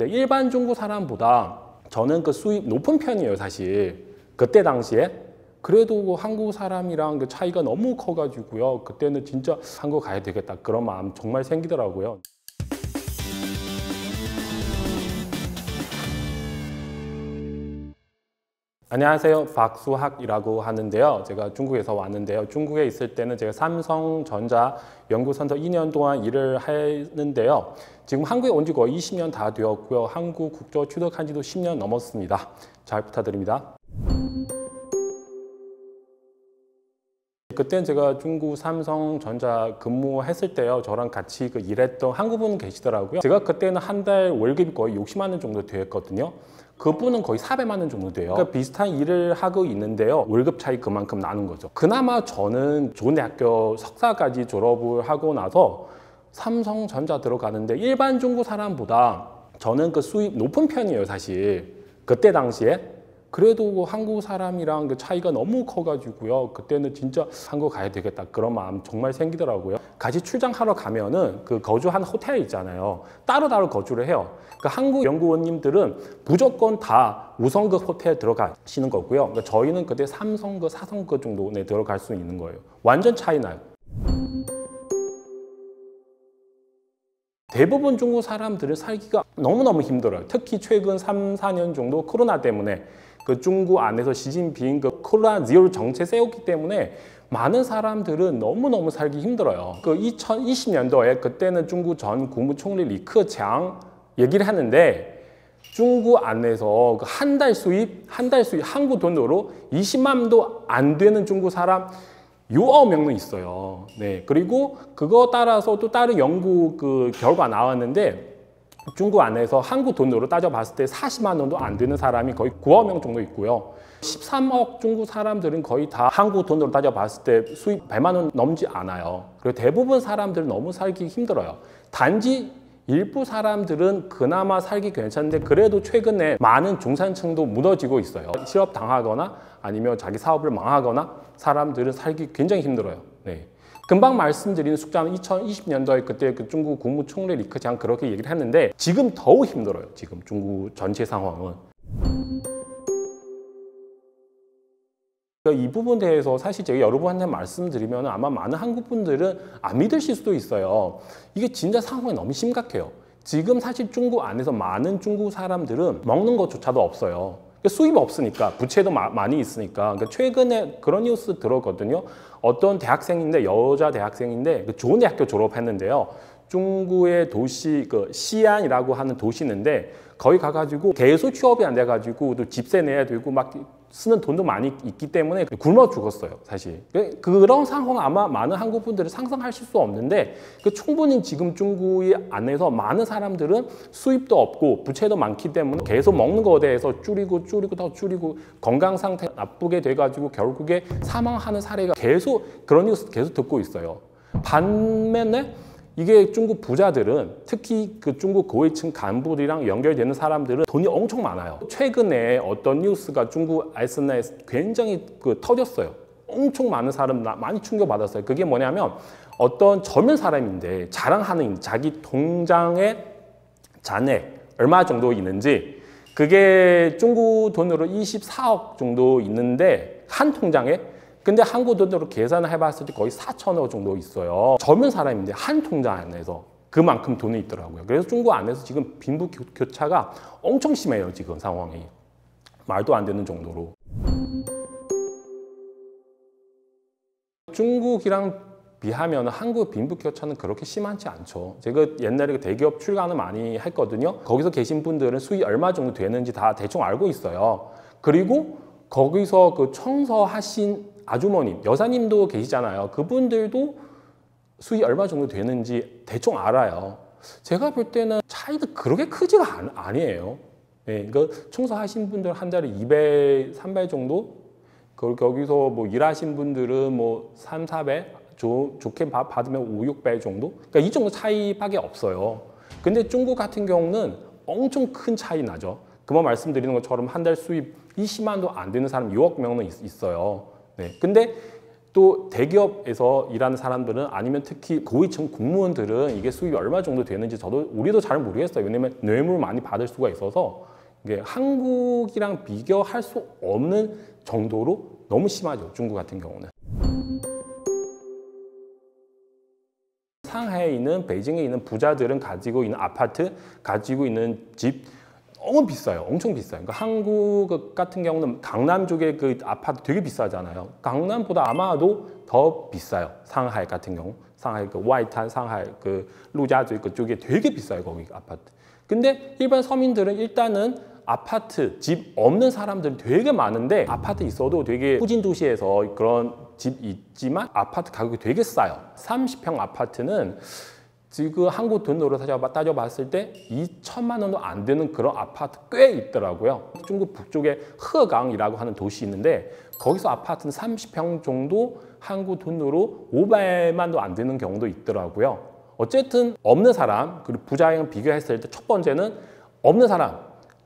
근데 일반 중국 사람보다 저는 그 수입 높은 편이에요, 사실. 그때 당시에. 그래도 한국 사람이랑 그 차이가 너무 커가지고요. 그때는 진짜 한국 가야 되겠다. 그런 마음 정말 생기더라고요. 안녕하세요. 박수학이라고 하는데요. 제가 중국에서 왔는데요. 중국에 있을 때는 제가 삼성전자 연구센터 2년 동안 일을 했는데요. 지금 한국에 온 지 거의 20년 다 되었고요. 한국 국적 취득한 지도 10년 넘었습니다. 잘 부탁드립니다. 그때는 제가 중국 삼성전자 근무했을 때요. 저랑 같이 일했던 한국분 계시더라고요. 제가 그때는 한 달 월급이 거의 60만 원 정도 되었거든요. 그분은 거의 400만 원 정도 돼요. 그러니까 비슷한 일을 하고 있는데요. 월급 차이 그만큼 나는 거죠. 그나마 저는 좋은 대학교 석사까지 졸업을 하고 나서 삼성전자 들어가는데 일반 중국 사람보다 저는 그 수입 높은 편이에요, 사실. 그때 당시에. 그래도 한국 사람이랑 그 차이가 너무 커가지고요. 그때는 진짜 한국 가야 되겠다. 그런 마음 정말 생기더라고요. 같이 출장하러 가면은 그 거주한 호텔 있잖아요. 따로따로 거주를 해요. 그 한국 연구원님들은 무조건 다 5성급 호텔 들어가시는 거고요. 그러니까 저희는 그때 3성급, 4성급 정도 들어갈 수 있는 거예요. 완전 차이 나요. 대부분 중국 사람들은 살기가 너무너무 힘들어요. 특히 최근 3, 4년 정도 코로나 때문에 그 중국 안에서 시진핑 그 코로나 제로 정책 세웠기 때문에 많은 사람들은 너무너무 살기 힘들어요. 그 2020년도에 그때는 중국 전 국무총리 리커창 얘기를 하는데 중국 안에서 한 달 수입 한국 돈으로 20만도 안 되는 중국 사람 6억 명은 있어요. 네. 그리고 그거 따라서 또 다른 연구 그 결과 나왔는데 중국 안에서 한국 돈으로 따져봤을 때 40만 원도 안 되는 사람이 거의 9억 명 정도 있고요. 13억 중국 사람들은 거의 다 한국 돈으로 따져봤을 때 수입 100만 원 넘지 않아요. 그리고 대부분 사람들은 너무 살기 힘들어요. 단지 일부 사람들은 그나마 살기 괜찮은데 그래도 최근에 많은 중산층도 무너지고 있어요. 실업 당하거나 아니면 자기 사업을 망하거나 사람들은 살기 굉장히 힘들어요. 네. 금방 말씀드린 숫자는 2020년도에 그때 그 중국 국무총리 리커창 그렇게 얘기를 했는데 지금 더욱 힘들어요. 지금 중국 전체 상황은. 이 부분에 대해서 사실 제가 여러분한테 말씀드리면 아마 많은 한국 분들은 안 믿으실 수도 있어요. 이게 진짜 상황이 너무 심각해요. 지금 사실 중국 안에서 많은 중국 사람들은 먹는 것조차도 없어요. 수입이 없으니까, 부채도 많이 있으니까. 그러니까 최근에 그런 뉴스 들었거든요. 어떤 대학생인데, 여자 대학생인데 좋은 대학교 졸업했는데요. 중국의 도시 시안이라고 하는 도시인데 거기 가가지고 계속 취업이 안 돼가지고 또 집세 내야 되고 막 쓰는 돈도 많이 있기 때문에 굶어 죽었어요, 사실. 그런 상황 아마 많은 한국 분들이 상상하실 수 없는데 충분히 지금 중국 안에서 많은 사람들은 수입도 없고 부채도 많기 때문에 계속 먹는 거에 대해서 줄이고 더 줄이고 건강 상태 나쁘게 돼가지고 결국에 사망하는 사례가 계속 그런 뉴스 계속 듣고 있어요. 반면에 이게 중국 부자들은 특히 그 중국 고위층 간부들이랑 연결되는 사람들은 돈이 엄청 많아요. 최근에 어떤 뉴스가 중국 SNS 굉장히 터졌어요. 엄청 많은 사람 많이 충격받았어요. 그게 뭐냐면 어떤 젊은 사람인데 자랑하는 자기 통장에 잔액 얼마 정도 있는지 그게 중국 돈으로 24억 정도 있는데 한 통장에 근데 한국 돈으로 계산을 해봤을 때 거의 4천억 정도 있어요. 젊은 사람인데 한 통장 안에서 그만큼 돈이 있더라고요. 그래서 중국 안에서 지금 빈부격차가 엄청 심해요. 지금 상황이. 말도 안 되는 정도로. 중국이랑 비하면 한국 빈부격차는 그렇게 심하지 않죠. 제가 옛날에 대기업 출간을 많이 했거든요. 거기서 계신 분들은 수익 얼마 정도 되는지 다 대충 알고 있어요. 그리고 거기서 청소하신 아주머님, 여사님도 계시잖아요. 그분들도 수익 얼마 정도 되는지 대충 알아요. 제가 볼 때는 차이도 그렇게 크지가 아니에요. 네, 그러니까 청소하신 분들 한 달에 200, 300 정도? 거기서 뭐 일하신 분들은 뭐 3, 400? 좋게 받으면 5, 6배 정도? 그러니까 이 정도 차이밖에 없어요. 근데 중국 같은 경우는 엄청 큰 차이 나죠. 그만 말씀드리는 것처럼 한 달 수입 20만도 안 되는 사람 6억 명은 있어요. 네. 근데 또 대기업에서 일하는 사람들은 아니면 특히 고위층 공무원들은 이게 수입이 얼마 정도 되는지 우리도 잘 모르겠어요. 왜냐면 뇌물 많이 받을 수가 있어서 이게 한국이랑 비교할 수 없는 정도로 너무 심하죠. 중국 같은 경우는. 상하이에 있는 베이징에 있는 부자들은 가지고 있는 아파트, 가지고 있는 집 너무 비싸요. 엄청 비싸요. 그러니까 한국 같은 경우는 강남 쪽에 그 아파트 되게 비싸잖아요. 강남보다 아마도 더 비싸요. 상하이 같은 경우. 상하이 그 와이탄, 상하이 그 루자주이 그쪽에 되게 비싸요. 거기 아파트. 근데 일반 서민들은 일단은 아파트, 집 없는 사람들이 되게 많은데 아파트 있어도 되게 후진 도시에서 그런 집 있지만 아파트 가격이 되게 싸요. 30평 아파트는 지금 한국 돈으로 따져봤을 때 2천만 원도 안 되는 그런 아파트 꽤 있더라고요. 중국 북쪽에 허강이라고 하는 도시 있는데 거기서 아파트는 30평 정도 한국 돈으로 500만도 안 되는 경우도 있더라고요. 어쨌든 없는 사람, 그리고 부자랑 비교했을 때 첫 번째는 없는 사람,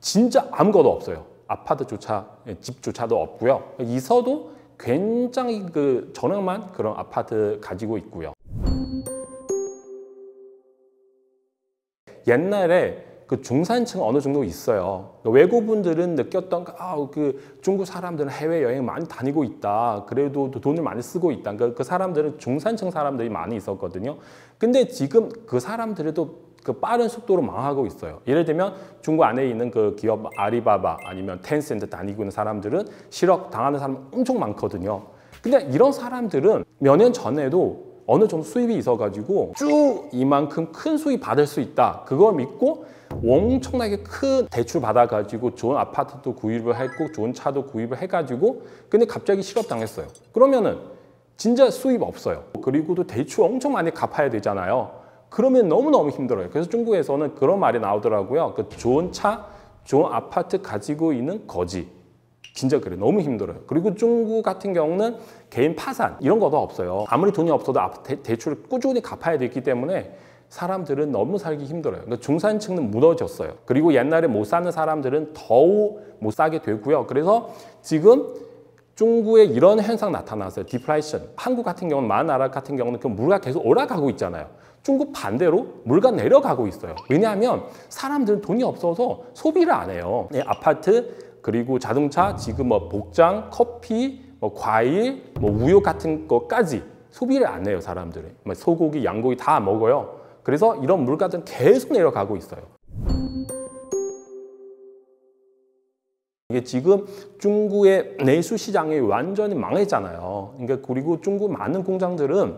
진짜 아무것도 없어요. 아파트조차, 집조차도 없고요. 있어도 굉장히 그 저렴한 그런 아파트 가지고 있고요. 옛날에 그 중산층 어느 정도 있어요. 외국분들은 느꼈던 그 중국 사람들은 해외 여행 많이 다니고 있다. 그래도 돈을 많이 쓰고 있다. 그 사람들은 중산층 사람들이 많이 있었거든요. 근데 지금 그 사람들도 그 빠른 속도로 망하고 있어요. 예를 들면 중국 안에 있는 그 기업 아리바바 아니면 텐센트 다니고 있는 사람들은 실업 당하는 사람 엄청 많거든요. 근데 이런 사람들은 몇 년 전에도 어느 정도 수입이 있어가지고 쭉 이만큼 큰 수입 받을 수 있다. 그걸 믿고 엄청나게 큰 대출 받아가지고 좋은 아파트도 구입을 했고 좋은 차도 구입을 해가지고 근데 갑자기 실업당했어요. 그러면은 진짜 수입 없어요. 그리고 또 대출 엄청 많이 갚아야 되잖아요. 그러면 너무너무 힘들어요. 그래서 중국에서는 그런 말이 나오더라고요. 그 좋은 차, 좋은 아파트 가지고 있는 거지. 진짜 그래. 너무 힘들어요. 그리고 중국 같은 경우는 개인 파산 이런 것도 없어요. 아무리 돈이 없어도 대출을 꾸준히 갚아야 되기 때문에 사람들은 너무 살기 힘들어요. 그러니까 중산층은 무너졌어요. 그리고 옛날에 못 사는 사람들은 더욱 못 사게 되고요. 그래서 지금 중국에 이런 현상 나타났어요. 디플레이션. 한국 같은 경우는 많은 나라 같은 경우는 그 물가 계속 올라가고 있잖아요. 중국 반대로 물가 내려가고 있어요. 왜냐하면 사람들은 돈이 없어서 소비를 안 해요. 아파트 그리고 자동차, 지금 뭐 복장, 커피, 뭐 과일, 뭐 우유 같은 것까지 소비를 안 해요, 사람들이. 뭐 소고기, 양고기 다 먹어요. 그래서 이런 물가들은 계속 내려가고 있어요. 이게 지금 중국의 내수 시장이 완전히 망했잖아요. 그러니까 그리고 중국 많은 공장들은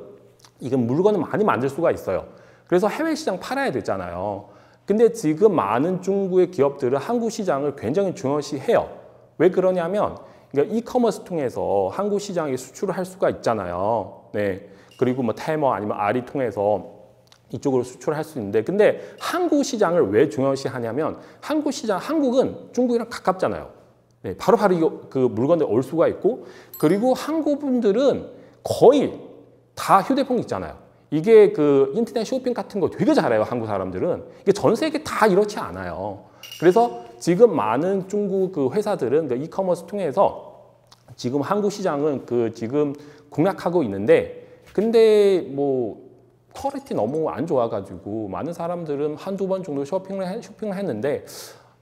이게 물건을 많이 만들 수가 있어요. 그래서 해외 시장 팔아야 되잖아요. 근데 지금 많은 중국의 기업들은 한국 시장을 굉장히 중요시해요. 왜 그러냐면 그러니까 이커머스 통해서 한국 시장에 수출을 할 수가 있잖아요. 네. 그리고 뭐 테머 아니면 알이 통해서 이쪽으로 수출을 할 수 있는데 근데 한국 시장을 왜 중요시하냐면 한국 시장, 한국은 중국이랑 가깝잖아요. 네. 바로바로 이거 그 물건들 올 수가 있고 그리고 한국 분들은 거의 다 휴대폰 있잖아요. 이게 그 인터넷 쇼핑 같은 거 되게 잘해요. 한국 사람들은. 이게 전 세계 다 이렇지 않아요. 그래서 지금 많은 중국 그 회사들은 그 이커머스 통해서 지금 한국 시장은 그 지금 공략하고 있는데 근데 뭐 퀄리티 너무 안 좋아가지고 많은 사람들은 한두 번 정도 쇼핑을 했는데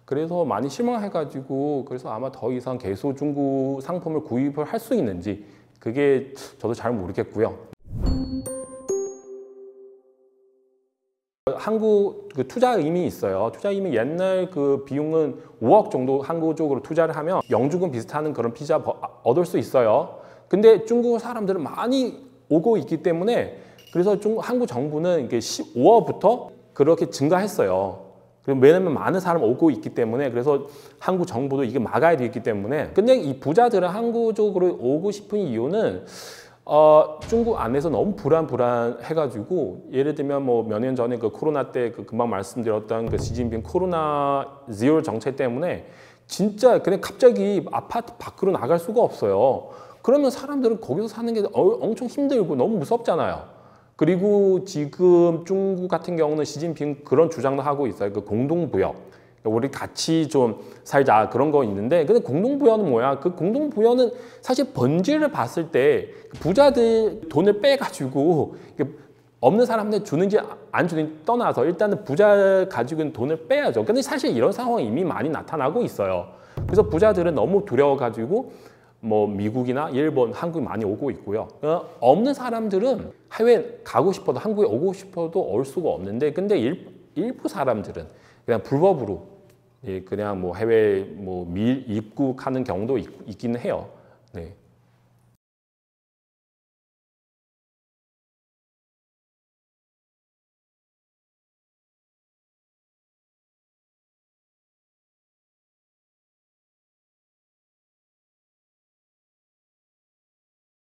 그래서 많이 실망해가지고 그래서 아마 더 이상 계속 중국 상품을 구입을 할 수 있는지 그게 저도 잘 모르겠고요. 한국 그 투자 의미 있어요. 투자 의미 옛날 그 비용은 5억 정도 한국 쪽으로 투자를 하면 영주권 비슷한 그런 비자 얻을 수 있어요. 근데 중국 사람들은 많이 오고 있기 때문에 그래서 한국 정부는 이게 15억부터 그렇게 증가했어요. 왜냐면 많은 사람 오고 있기 때문에 그래서 한국 정부도 이게 막아야 되기 때문에 근데 이 부자들은 한국 쪽으로 오고 싶은 이유는 중국 안에서 너무 불안해가지고 예를 들면 뭐 몇 년 전에 그 코로나 때 그 금방 말씀드렸던 그 시진핑 코로나 제로 정책 때문에 진짜 그냥 갑자기 아파트 밖으로 나갈 수가 없어요. 그러면 사람들은 거기서 사는 게 엄청 힘들고 너무 무섭잖아요. 그리고 지금 중국 같은 경우는 시진핑 그런 주장도 하고 있어요. 그 공동부역. 우리 같이 좀 살자 그런 거 있는데, 근데 공동부여는 뭐야? 그 공동부여는 사실 본질을 봤을 때 부자들 돈을 빼가지고 없는 사람한테 주는지 안 주는지 떠나서 일단은 부자 가지고 있는 돈을 빼야죠. 근데 사실 이런 상황이 이미 많이 나타나고 있어요. 그래서 부자들은 너무 두려워가지고 뭐 미국이나 일본, 한국에 많이 오고 있고요. 없는 사람들은 해외 가고 싶어도 한국에 오고 싶어도 올 수가 없는데, 근데 일부 사람들은 그냥 불법으로 그냥 뭐 해외 뭐 입국하는 경우도 있기는 해요. 네.